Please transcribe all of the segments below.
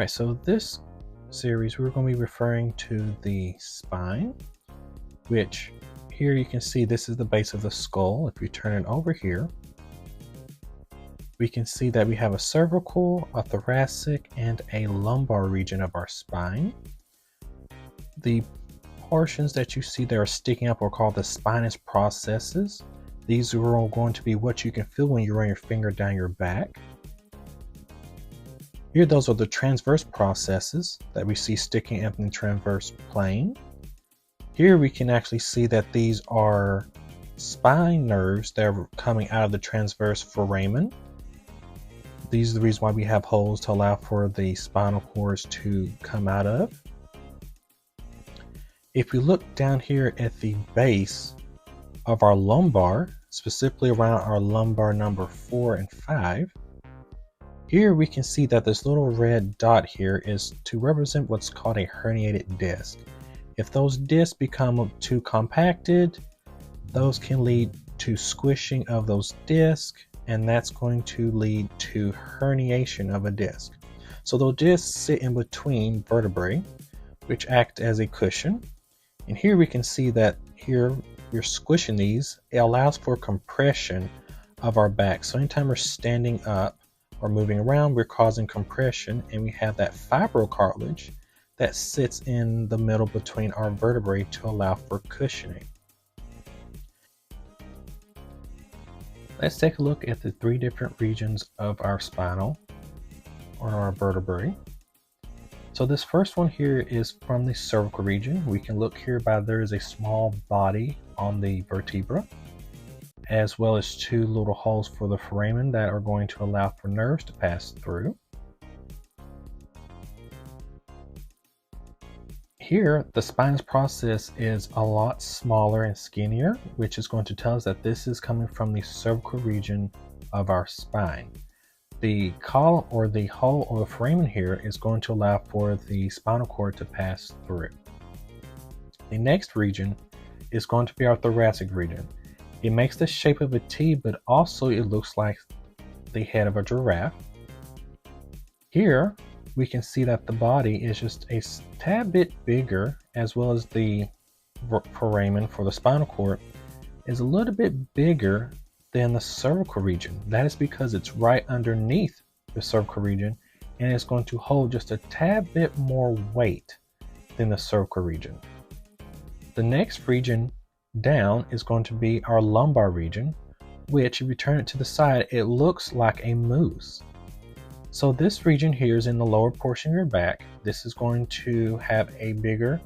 Alright, so this series we're going to be referring to the spine, which here you can see this is the base of the skull. If you turn it over here, we can see that we have a cervical, a thoracic, and a lumbar region of our spine. The portions that you see that are sticking up are called the spinous processes. These are all going to be what you can feel when you run your finger down your back. Here, those are the transverse processes that we see sticking in the transverse plane. Here we can actually see that these are spine nerves that are coming out of the transverse foramen. These are the reason why we have holes to allow for the spinal cords to come out of. If we look down here at the base of our lumbar, specifically around our lumbar number 4 and 5, here we can see that this little red dot here is to represent what's called a herniated disc. If those discs become too compacted, those can lead to squishing of those discs, and that's going to lead to herniation of a disc. So those discs sit in between vertebrae, which act as a cushion. And here we can see that here you're squishing these. It allows for compression of our back. So anytime we're standing up or moving around, we're causing compression, and we have that fibrocartilage that sits in the middle between our vertebrae to allow for cushioning. Let's take a look at the 3 different regions of our spinal or our vertebrae. So this first one here is from the cervical region. We can look here by there is a small body on the vertebra, as well as 2 little holes for the foramen that are going to allow for nerves to pass through. Here, the spinous process is a lot smaller and skinnier, which is going to tell us that this is coming from the cervical region of our spine. The column or the hole or the foramen here is going to allow for the spinal cord to pass through. The next region is going to be our thoracic region. It makes the shape of a T, but also it looks like the head of a giraffe. Here, we can see that the body is just a tad bit bigger, as well as the foramen for the spinal cord is a little bit bigger than the cervical region. That is because it's right underneath the cervical region, and it's going to hold just a tad bit more weight than the cervical region. The next region down is going to be our lumbar region, which if you turn it to the side, it looks like a moose. So this region here is in the lower portion of your back. This is going to have a bigger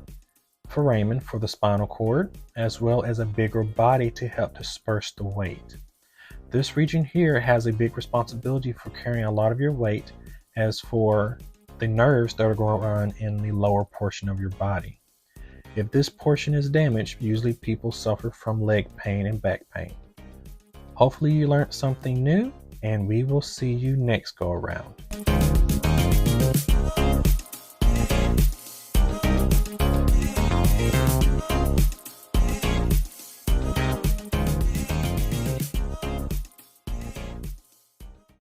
foramen for the spinal cord, as well as a bigger body to help disperse the weight. This region here has a big responsibility for carrying a lot of your weight, as for the nerves that are going to run in the lower portion of your body. If this portion is damaged, usually people suffer from leg pain and back pain. Hopefully you learned something new, and we will see you next go around.